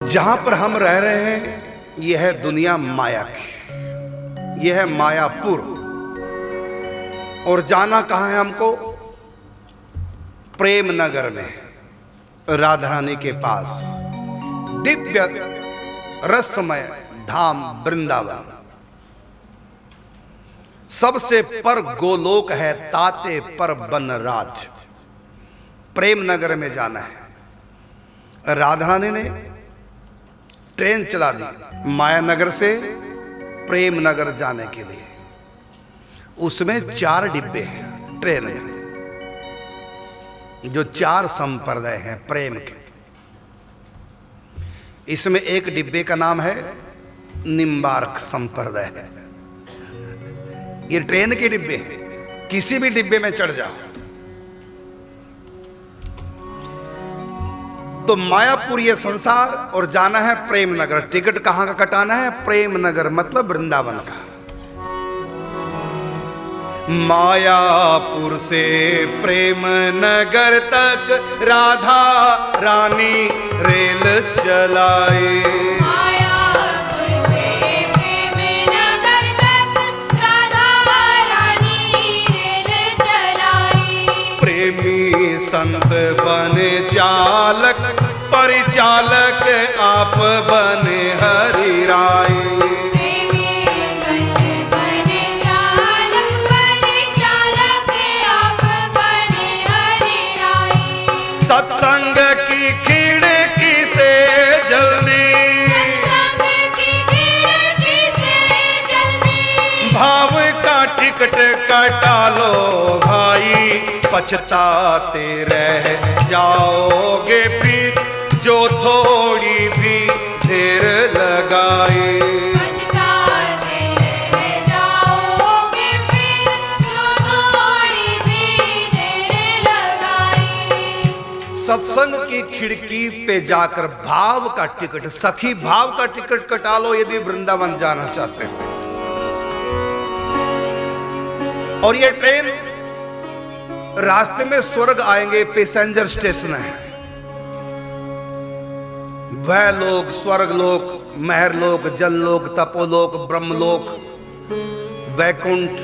जहां पर हम रह रहे हैं यह है दुनिया माया की, यह है मायापुर। और जाना कहां है हमको? प्रेम नगर में, राधा रानी के पास, दिव्य रसमय धाम वृंदावन। सबसे पर गोलोक है, ताते पर बनराज। प्रेम नगर में जाना है। राधा रानी ने ट्रेन चला दी माया नगर से प्रेम नगर जाने के लिए। उसमें 4 डिब्बे हैं ट्रेन में, जो 4 संप्रदाय हैं प्रेम के। इसमें एक डिब्बे का नाम है निम्बार्क संप्रदाय। ये ट्रेन के डिब्बे हैं, किसी भी डिब्बे में चढ़ जाओ। तो मायापुर ये संसार और जाना है प्रेम नगर। टिकट कहां का कटाना है? प्रेम नगर मतलब वृंदावन का। मायापुर से प्रेम नगर तक राधा रानी रेल चलाए। मायापुर से प्रेम नगर तक राधा रानी रेल चलाई। प्रेमी संत बने चालक, परिचालक आप बने हरि राय। प्रेमी संत बने चालक, परिचालक आप बने हरि राय। सत्संग की खिड़की से जल्दी, सत्संग की खिड़की से जल्दी। भाव का टिकट कटा लो भाई, पछताते रह जाओगे फिर जो थोड़ी भी देर लगाए। पछताते रह जाओगे फिर जो थोड़ी भी देर लगाई। सत्संग की खिड़की पे जाकर भाव का टिकट, सखी भाव का टिकट कटा लो यदि वृंदावन जाना चाहते हो। और ये ट्रेन रास्ते में स्वर्ग आएंगे, पैसेंजर स्टेशन है। वह लोक, स्वर्ग लोक, महर लोक, जल लोक, तपोलोक, ब्रह्मलोक, वैकुंठ,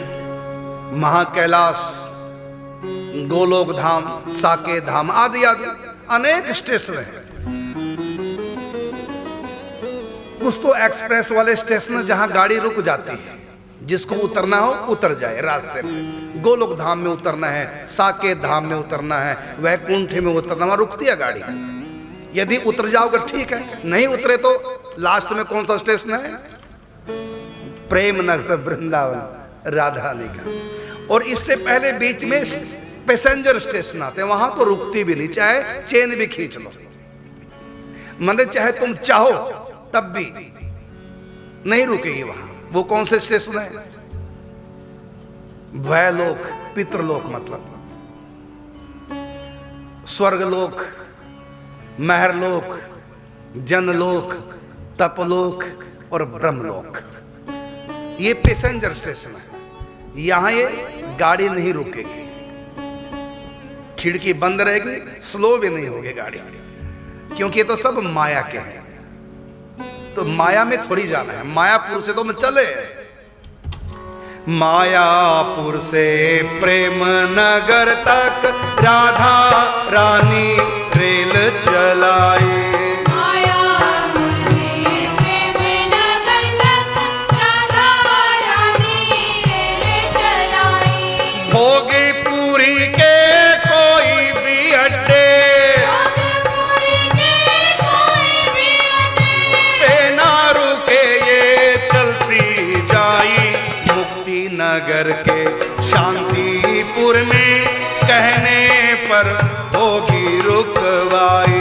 महाकैलाश, गोलोक धाम, साके धाम आदि आदि अनेक स्टेशन हैं। कुछ तो एक्सप्रेस वाले स्टेशन जहां गाड़ी रुक जाती है, जिसको उतरना हो उतर जाए रास्ते में। गोलोक धाम में उतरना है, साके धाम में उतरना है, वैकुंठ में उतरना, वहां रुकती है गाड़ी। यदि उतर जाओगे ठीक है, नहीं उतरे तो लास्ट में कौन सा स्टेशन है? प्रेम नगर वृंदावन राधा रानी का। और इससे पहले बीच में पैसेंजर स्टेशन आते हैं, वहां तो रुकती भी नहीं, चाहे चेन भी खींच लो। मतलब चाहे तुम चाहो तब भी नहीं रुकेगी वहां। वो कौन से स्टेशन है? वैलोक, पितृलोक मतलब स्वर्गलोक, महरलोक, जनलोक, तपलोक और ब्रह्मलोक। ये पैसेंजर स्टेशन है। यहां ये गाड़ी नहीं रुकेगी, खिड़की बंद रहेगी, स्लो भी नहीं होगी गाड़ी, क्योंकि ये तो सब माया के हैं। तो माया में थोड़ी जाना है, मायापुर से तो मैं चले। मायापुर से प्रेम नगर तक राधा रानी रेल चलाई। मायापुर से प्रेम नगर तक राधा रानी रेल चलाई। भोगपुरी के कोई भी अड्डे, भोगपुरी के कोई भी अड्डे पे ना रुके ये चलती जाई। मुक्ति नगर के शांतिपुर में कहने पर होगी रुकवाई।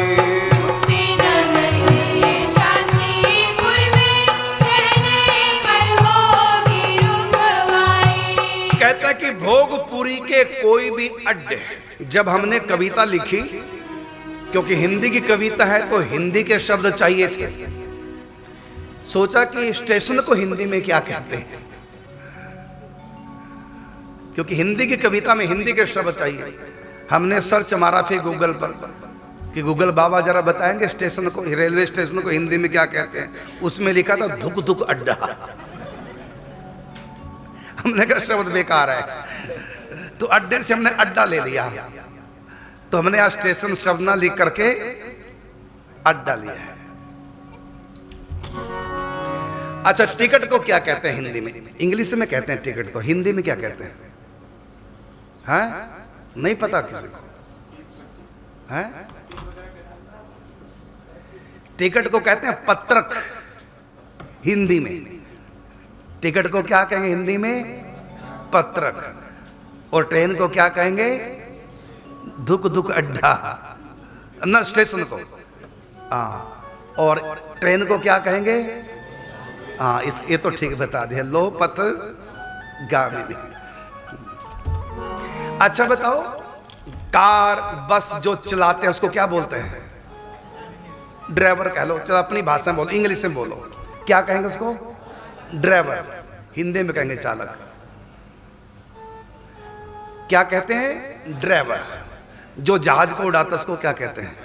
मुक्ति नगर के शांतिपुर में कहने पर होगी रुकवाई। कहता है कि भोगपुरी के कोई भी अड्डे। जब हमने कविता लिखी, क्योंकि हिंदी की कविता है तो हिंदी के शब्द चाहिए थे, सोचा कि स्टेशन को हिंदी में क्या कहते हैं, क्योंकि हिंदी की कविता में हिंदी के शब्द चाहिए। हमने सर्च मारा फिर गूगल पर कि गूगल बाबा जरा बताएंगे स्टेशन को, रेलवे स्टेशन को हिंदी में क्या कहते हैं। उसमें लिखा था धुक धुक अड्डा। हमने कहा शब्द बेकार है, तो अड्डे से हमने अड्डा ले लिया, तो हमने आज स्टेशन शब्द ना लिख करके अड्डा लिया है। अच्छा, टिकट को क्या कहते हैं हिंदी में? इंग्लिश में कहते हैं टिकट को, हिंदी में क्या कहते हैं? हैं? नहीं पता किसी को? हैं? टिकट को कहते हैं पत्रक हिंदी में। टिकट को क्या कहेंगे हिंदी में? पत्रक। और ट्रेन को क्या कहेंगे? धुक धुक अड्डा ना, स्टेशन को। और ट्रेन को क्या कहेंगे? ये तो ठीक बता दिया, लो पथ गामिनी। अच्छा बताओ, कार बस जो चलाते हैं उसको क्या बोलते हैं? ड्राइवर कह लो, चलो अपनी भाषा में बोलो, इंग्लिश में बोलो, क्या कहेंगे उसको? ड्राइवर। हिंदी में कहेंगे चालक। क्या कहते हैं? ड्राइवर। जो जहाज को उड़ाता है उसको क्या कहते हैं?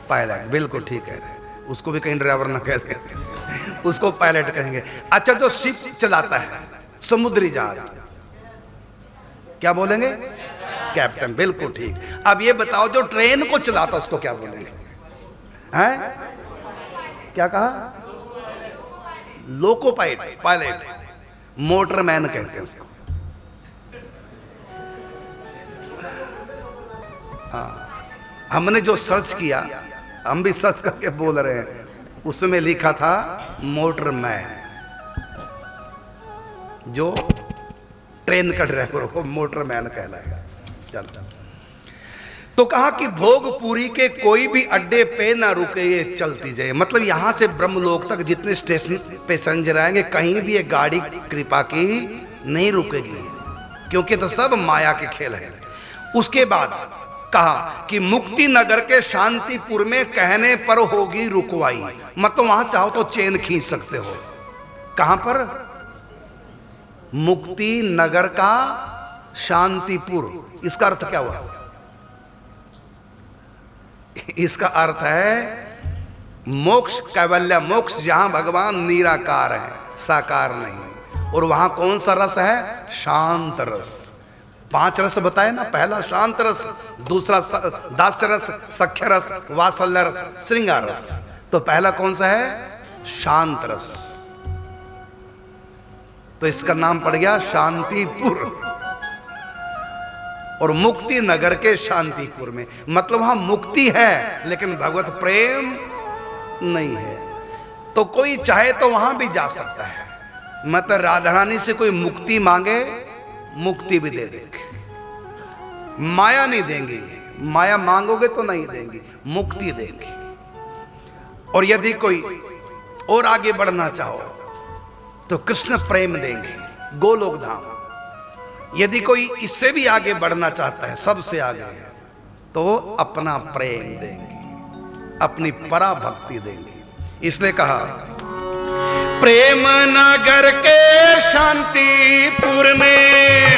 पायलट। बिल्कुल ठीक कह रहे हैं, उसको भी कहीं ड्राइवर ना कहते हैं, उसको पायलट कहेंगे। अच्छा, जो शिप चलाता है, समुद्री जहाज, क्या बोलेंगे? कैप्टन। बिल्कुल ठीक। अब ये बताओ, जो ट्रेन को चलाता है उसको क्या बोलेंगे? हैं? क्या कहा? Loco pilot. मोटरमैन कहते हैं उसको। हमने जो सर्च किया, हम भी सर्च करके बोल रहे हैं, उसमें लिखा था मोटरमैन। जो ट्रेन का ड्राइवर को मोटरमैन कहलाएगा। चलो, तो कहा कि भोगपुरी के कोई भी अड्डे पे ना रुके, ये चलती जाए। मतलब यहां से ब्रह्मलोक तक जितने स्टेशन पैसेंजर आएंगे, कहीं भी ये गाड़ी कृपा की नहीं रुकेगी, क्योंकि तो सब माया के खेल है। उसके बाद कहा कि मुक्ति नगर के शांतिपुर में कहने पर होगी रुकवाई। मतलब वहां चाहो तो चेन खींच सकते हो। कहां पर? मुक्ति नगर का शांतिपुर। इसका अर्थ क्या हुआ? इसका अर्थ है मोक्ष, कैवल्य मोक्ष, जहां भगवान निराकार है, साकार नहीं। और वहां कौन सा रस है? शांत रस। 5 रस बताए ना, पहला शांत रस, दूसरा दास्य रस, सख्य रस, वात्सल्य रस, श्रृंगार रस। तो पहला कौन सा है? शांत रस। तो इसका नाम पड़ गया शांतिपुर। और मुक्ति नगर के शांतिपुर में, मतलब वहां मुक्ति है लेकिन भगवत प्रेम नहीं है। तो कोई चाहे तो वहां भी जा सकता है। मतलब राधा रानी से कोई मुक्ति मांगे, मुक्ति भी दे देंगे, माया नहीं देंगे। माया मांगोगे तो नहीं देंगी, मुक्ति देंगे। और यदि कोई और आगे बढ़ना चाहो तो कृष्ण प्रेम देंगे, गोलोक धाम। यदि कोई इससे भी आगे बढ़ना चाहता है, सबसे आगे, तो अपना प्रेम देंगे, अपनी पराभक्ति देंगे। इसलिए कहा प्रेम नगर के शांतिपुर में,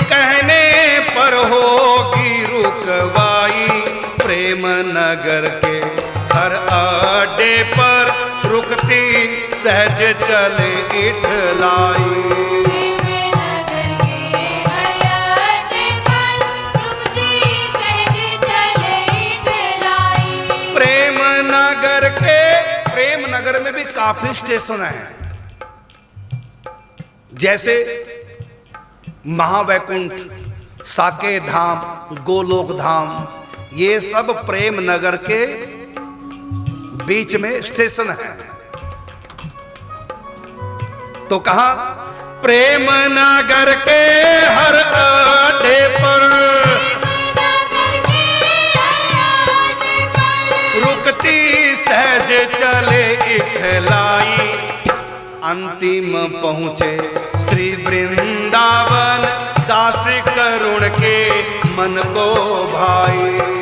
कहने पर होगी रुकवाई। प्रेम नगर के हर अड्डे पर रुकती सहज चले इठलाई। प्रेम नगर में भी काफी स्टेशन हैं, जैसे महावैकुंठ, साके धाम, गोलोक धाम, ये सब प्रेम नगर के बीच में स्टेशन है। तो कहा प्रेम नगर के हर अड्डे पर रुकती सहज चले इठलाई। अंतिम पहुंचे श्री वृंदावन, दास करुण के मन को भाई।